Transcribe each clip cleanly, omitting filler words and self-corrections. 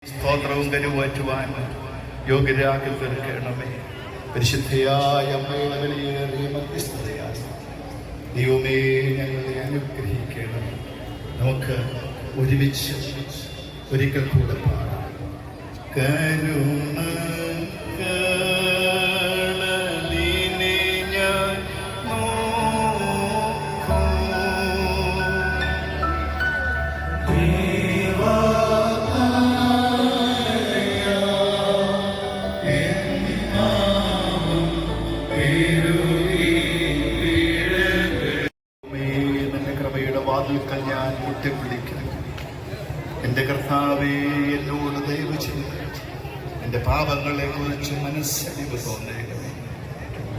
സ്തോത്രവും കരുവാറ്റുവാൻ യോഗ്യരാക്കി തീർക്കണമേ. പരിശുദ്ധയായ അമ്മയുടെ വിലയേറിയ മധ്യസ്ഥതയാൽ ദൈവമേ ഞങ്ങളെ അനുഗ്രഹിക്കണമേ. നമുക്ക് ഒരുമിച്ച് ഒരിക്കൽ കൂടെ പാടാം. കരുണ വാതിൽക്കൽ ഞാൻ മുട്ടിപ്പിടിക്കുന്നു. എൻ്റെ കർത്താവേ, എന്നോട് ദയവ് ചെയ്ത് എൻ്റെ പാപങ്ങളെ കുറിച്ച് മനസ്സലിവ് തോന്നേണമേ.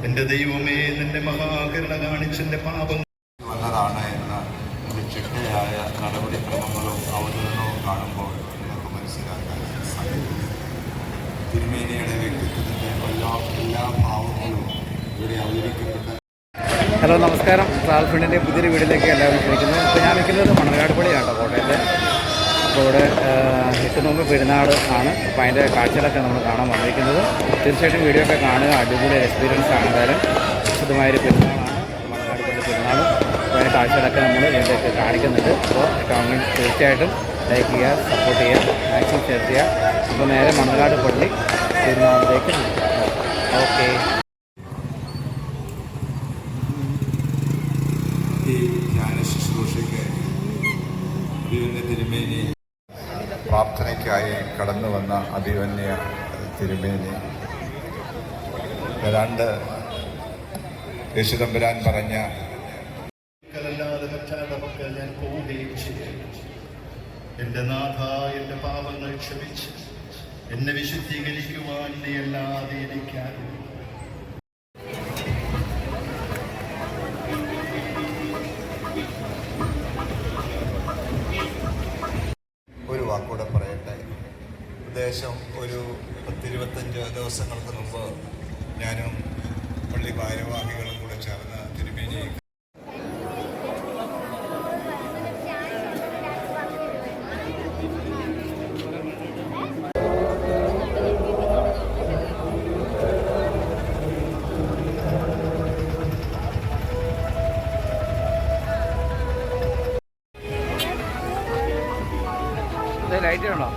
എൻ്റെ ദൈവമേ, നിന്റെ മഹാകരുണ കാണിച്ച് എൻ്റെ പാപങ്ങൾ വന്നതാണ് എന്ന ഒരു ചിട്ടയായ നടപടിക്രമങ്ങളും അവതരണവും കാണുമ്പോൾ നിങ്ങൾക്ക് മനസ്സിലാക്കാൻ സാധിക്കും. തിരുമേനിയുടെ വ്യക്തിത്വത്തിൻ്റെ എല്ലാ ഭാവങ്ങളും ഇവിടെ അവതരിക്കപ്പെട്ട. ഹലോ, നമസ്കാരം. ട്രാവൽഫിഡിൻ്റെ പുതിയൊരു വീഡിയോയിലേക്ക് എല്ലാവരും ക്ഷണിക്കുന്നു. ഇപ്പോൾ ഞാൻ നിൽക്കുന്നത് മണർകാടുപള്ളിയാണ്, കോട്ടയത്ത്. അപ്പോൾ ഇവിടെ 8 നോമ്പ് പെരുന്നാൾ ആണ്. അപ്പോൾ അതിൻ്റെ കാഴ്ചകളൊക്കെ നമ്മൾ കാണാൻ വന്നിരിക്കുന്നത്. തീർച്ചയായിട്ടും വീഡിയോ ഒക്കെ കാണുക. അടിപൊളി എക്സ്പീരിയൻസ് ആണ്. എന്തായാലും വിശദമായൊരു പെരുന്നാളാണ് മണർകാടുപള്ളി പെരുന്നാളും. അപ്പോൾ അതിൻ്റെ കാഴ്ചകളൊക്കെ നമ്മൾ ഇതിൻ്റെയൊക്കെ കാണിക്കുന്നുണ്ട്. അപ്പോൾ കമൻറ്റ് തീർച്ചയായിട്ടും ലൈക്ക് ചെയ്യുക, സപ്പോർട്ട് ചെയ്യുക, മാക്സിമം ഷെയർ ചെയ്യുക. അപ്പോൾ നേരെ മണർകാടുപള്ളി പെരുന്നാളിലേക്ക് ഓക്കെ. ധ്യാന ശുശ്രൂഷയ്ക്ക് അഭിവന്യ തിരുമേനി പ്രാർത്ഥനയ്ക്കായി കടന്നു വന്ന അഭിവന്യ തിരുമേനി ഏതാണ്ട് യേശുദമ്പുരാൻ പറഞ്ഞ ഞാൻ പോവുകയും ചെയ്യും. എൻ്റെ നാഥ, എൻ്റെ പാപങ്ങൾ ക്ഷമിച്ച് എന്നെ വിശുദ്ധീകരിക്കുവാൻ നീ അല്ലാതെ എനിക്കാരും. ഒരു വാക്കൂടെ പറയട്ടെ. ഉദ്ദേശം ഒരു 10-25 ദിവസങ്ങൾക്ക് മുമ്പ് ഞാനും പള്ളി ഭാരവാഹികളും കൂടെ ചേർന്ന് തിരുമേനി ലൈറ്റ് ഉണ്ടോ?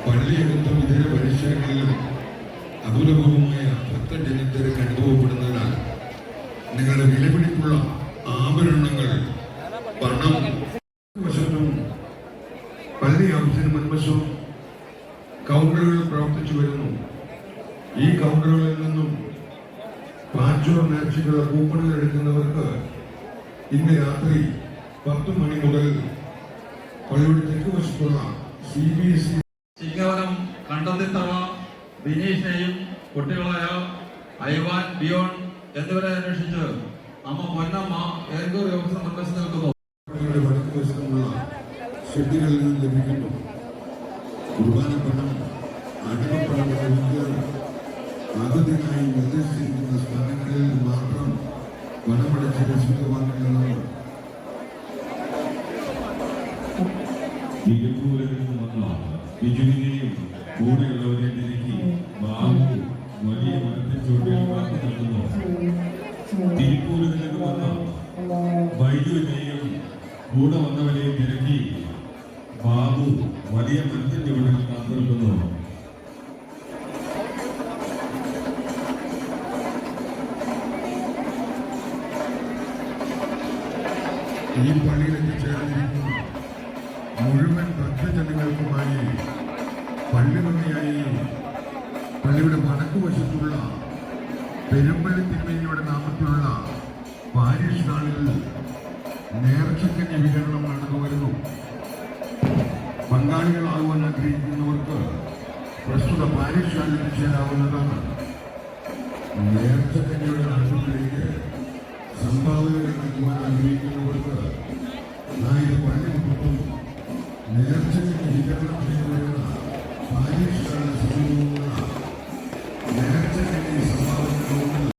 പള്ളിയെടുത്തും ഇതര പരിസരങ്ങളിലും അപൂർവമായ ഭക്തജനത്തിരക്ക് അനുഭവപ്പെടുന്നതിനാൽ നിങ്ങളുടെ വിലപിടിപ്പുള്ള ആഭരണങ്ങൾ, പണം വശത്തും പള്ളി ആവശ്യത്തിന് മുൻവശവും കൗണ്ടറുകൾ പ്രവർത്തിച്ചു വരുന്നു. ഈ കൗണ്ടറുകളിൽ നിന്നും പാച്ചോർ നേർച്ചയ്ക്കുള്ള കൂപ്പണുകൾ എടുക്കുന്നവർക്ക് ഇന്ന് രാത്രി 10 മണി മുതൽ പള്ളിയുടെ തെക്കുവശത്തുള്ള CBSE ചിങ്ങവനം കണ്ടത്തിത്തറ ബിനീഷിനെയും കുട്ടികളായ ഐവാൻ ബിയോൺ എന്നിവരെ അന്വേഷിച്ച് അമ്മ പൊന്നമ്മ ഏതെങ്കിലും ഒരു ഓഫീസർ നിർദ്ദേശം നിൽക്കുന്നു. പള്ളിയുടെ വടക്ക് വശത്തുള്ള ഷെഡുകളിൽ നിന്ന് ലഭിക്കുന്നു. കുർബാനപ്പണം, അടിമപ്പണം ലഭിക്കുക ആദ്യത്തിനായി നിർദ്ദേശിച്ചിരിക്കുന്ന സ്ഥലങ്ങളിൽ മാത്രം വനമടച്ച് രക്ഷിക്കുവാനുള്ളതാണ്. തിരുപ്പൂരിൽ നിന്ന് വന്ന ബിജുവിനെയും കൂടെയുള്ളവരെ തിരക്കി ബാബു വലിയ മരത്തിൽ ചൂണ്ടിൽ കാത്തു നിൽക്കുന്നു. തിരുപ്പൂരിൽ നിന്ന് വന്ന ബൈജുവിനെയും കൂടെ വന്നവരെയും തിരക്കി ബാബു വലിയ മരത്തിൽ ചൂണ്ടിൽ കാത്തു നിൽക്കുന്നു. ഈ പള്ളിയിൽ എത്തിച്ചേർന്നിരിക്കുന്ന മുഴുവൻ ഭക്തജനങ്ങൾക്കുമായി പള്ളിമണിയായി പള്ളിയുടെ വടക്കുവശത്തുള്ള പെരുമ്പള്ളി തിരുമേനിയുടെ നാമത്തിലുള്ള പാരിഷ് ഹാളിൽ നേർച്ചക്കഞ്ഞി വിതരണം നടന്നു വരുന്നു. പങ്കാളികളാകുവാൻ ആഗ്രഹിക്കുന്നവർക്ക് പ്രസ്തുത പാരിഷ് ഹാളിൽ ചേരാവുന്നതാണ്. നേർച്ചക്കഞ്ഞിയുടെ നടത്തിലേക്ക് സംഭാവനകൾ നൽകുവാൻ ആഗ്രഹിക്കുന്നവർക്ക് പള്ളിമുഖത്തും നേർച്ചയ്ക്ക് വിതരണം ചെയ്തു വരുന്ന പാരീഷുകളുടെ സമീപമുള്ള നേർച്ചയ്ക്ക് സംഭാവനകളുണ്ട്.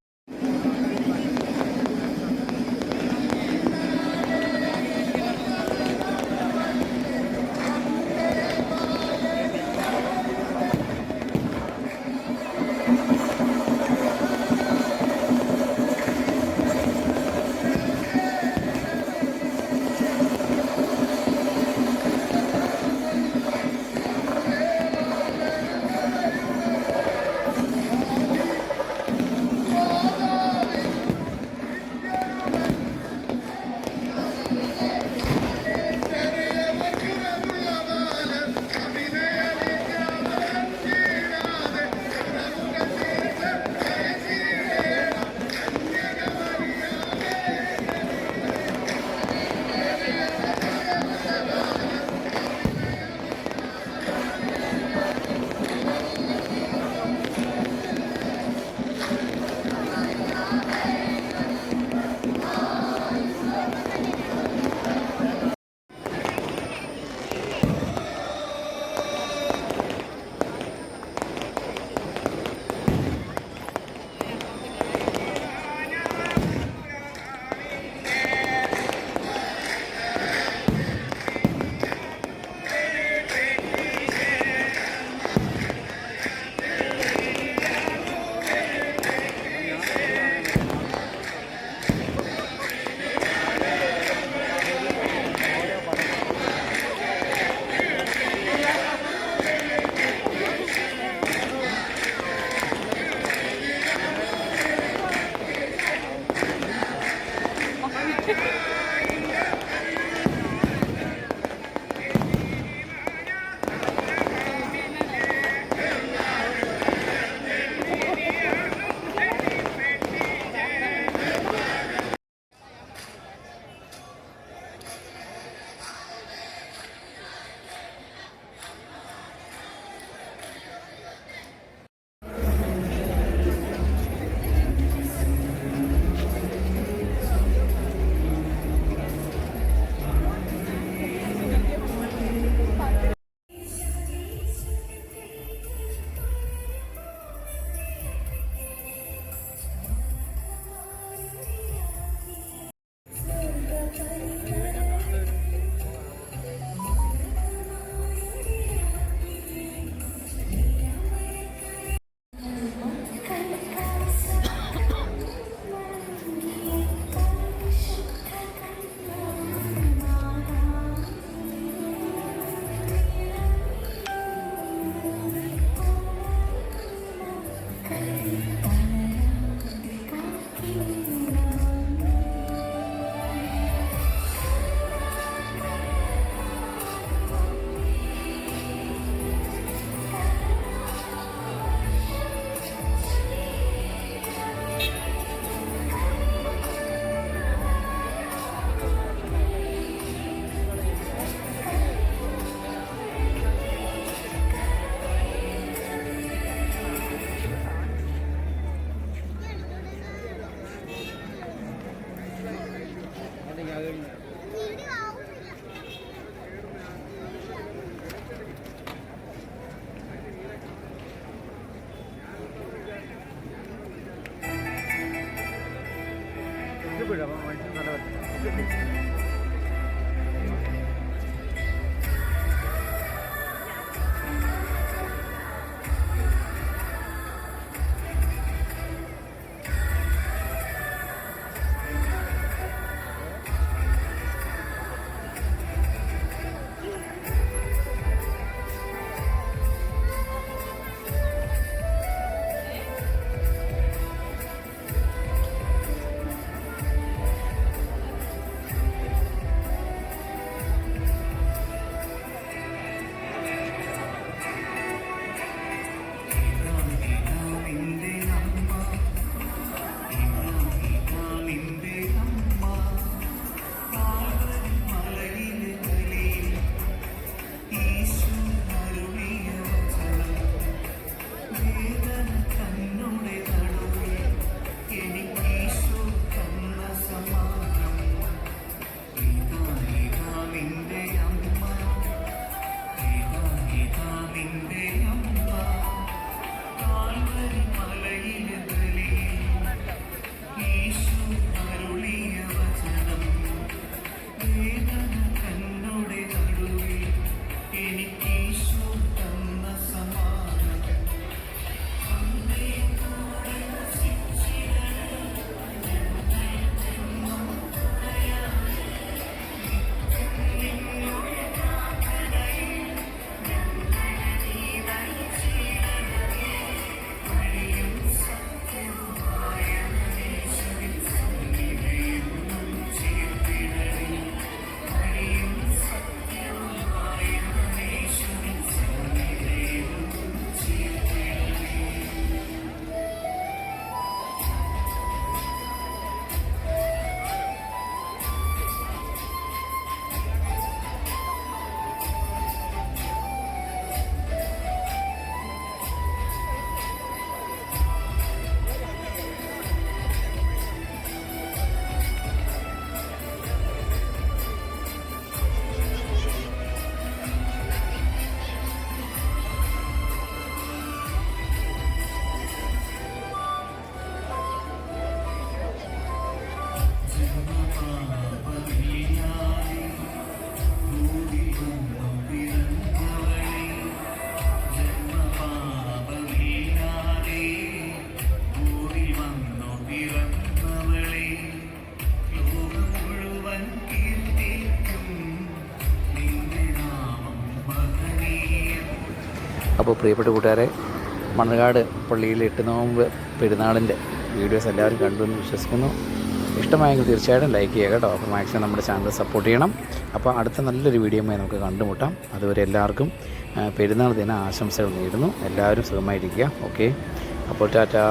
അപ്പോൾ പ്രിയപ്പെട്ട കൂട്ടുകാരെ, മണർകാട് പള്ളിയിൽ 8 നോമ്പ് പെരുന്നാളിൻ്റെ വീഡിയോസ് എല്ലാവരും കണ്ടു എന്ന് വിശ്വസിക്കുന്നു. ഇഷ്ടമായെങ്കിൽ തീർച്ചയായിട്ടും ലൈക്ക് ചെയ്യുക കേട്ടോ. അപ്പോൾ മാക്സിമം നമ്മുടെ ചാനൽ സപ്പോർട്ട് ചെയ്യണം. അപ്പോൾ അടുത്ത നല്ലൊരു വീഡിയോയുമായി നമുക്ക് കണ്ടുമുട്ടാം. അതുവരെ എല്ലാവർക്കും പെരുന്നാൾ ദിന ആശംസകൾ നേരുന്നു. എല്ലാവരും സുഖമായിരിക്കുക. ഓക്കെ, അപ്പോൾ ടാറ്റാ.